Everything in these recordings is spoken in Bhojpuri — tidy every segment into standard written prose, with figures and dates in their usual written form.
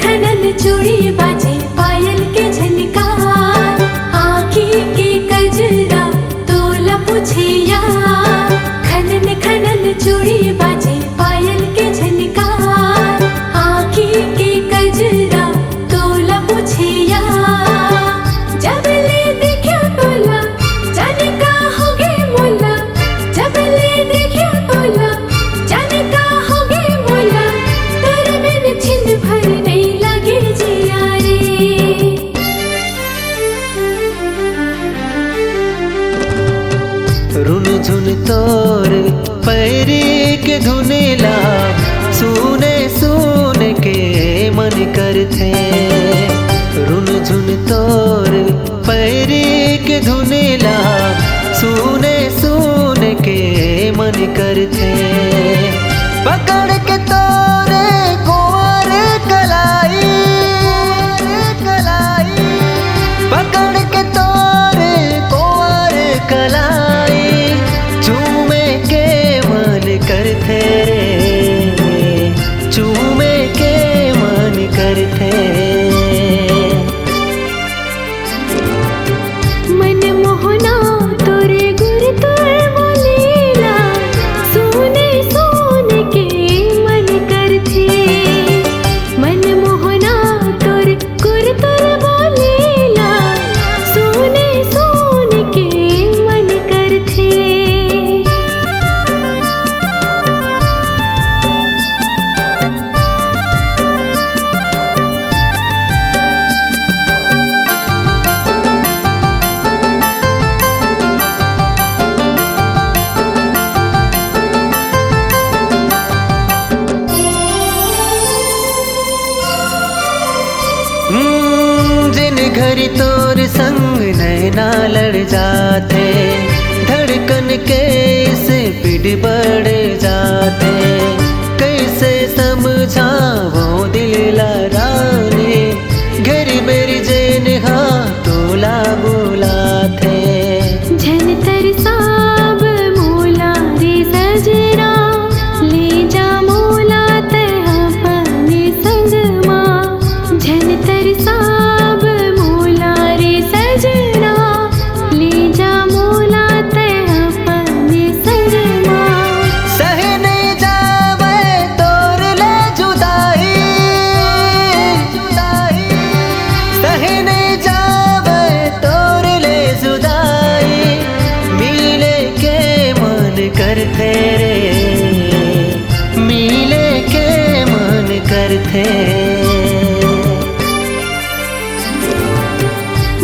खनन चूड़ी बाजे पायल के झनकार, आँखी के कजरा तोला पूछे यार। खनन खनन चूड़ी बाजे पायल के झनकार, आँखी के कजरा तोला पूछे यार। जब ले देखा तोला जाने का हो गए मोला, जब ले देखा तोला जाने का हो गए मोला। तोर बिन छिन भर नहीं लगे जिया रे। रुन झुन तोर पैरी के धुनेला, सुने सुन के मन करथे। रुन झुन तोर पैरी के धुनेला, सुने सुन के मन करथे। पकड़ के तोरे कुंवर कलाई, पकड़ के तोरे कुंवर कलाई, चूमे के मन करथे रे, चूमे के मन करथे। मन मोहना तोरे गुर तोर बोलेला, सोने सोने के मन करथे। मन मोहना तोर गुर तोर बोलेला, सोने सोने के मन करथे। जिन घड़ी तोर संग नैना लड़ जाते, धड़कन के स्पीड बढ़ जाते। कैसे समझावो दिल लराने, घर मेरी जेन तोला बुलाते। झन तरसाब मोला रे सजना, ले जा मोला तह अपने संग माँ। झन तरसाब मोला रे सजना, ले जा मोला तह अपने संग माँ। सहने जावे तोर ले जुदाई, सहने जावे तोर ले जुदाई। मिले के मन करथे रे, मिले के मन करथे।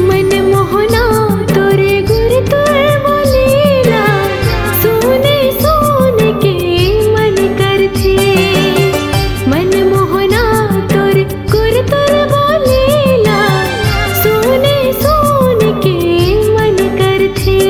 मन मोहना तोरे गुर तोर बोलेला, सोने सोने के मन करथे। मन मोहना तोर गुर तोर बोलेला, सोने सोने के मन करथे।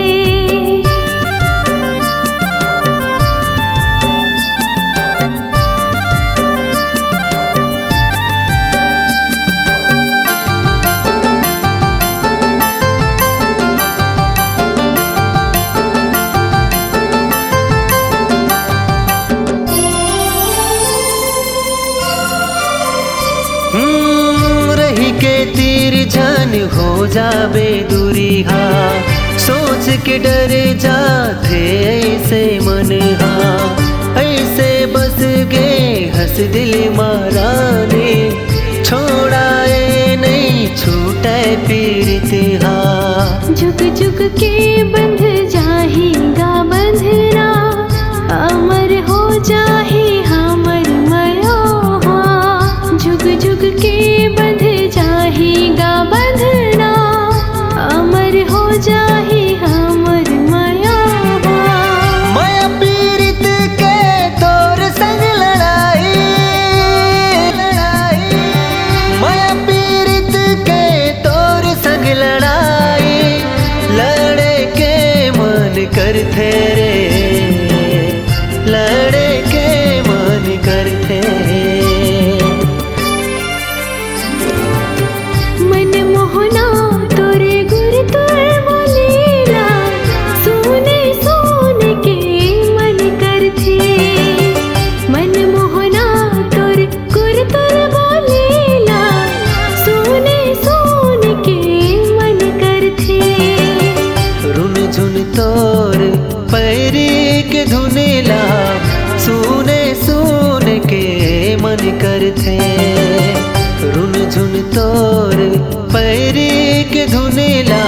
रही के तीर जान हो जावे दूरिहा, सोच के डर जाथे ऐसे मन हा। ऐसे बस गे हंस दिल माराने, छोड़ाए नहीं छूटे पीरित हा। जुग जुग के बंध जाहिगा बंधना, अमर हो जाहि हमर मयोहा। जुग जुग के बंध जाहिगा बंधना, अमर हो जाहि हमर मयोहा। माया पीरित के तोर संग लड़ाई, माया पीरित के तोर संग लड़ाई। लड़े के मन करथे रे, लड़े के मन करथे। मन मोहना तोरे गुर तोर बोलेला, सोने सोने के मन करथे। मन मोहना तोर गुर तोर बोलेला, कर थे रुन झुन तोर पैरी के धुनेला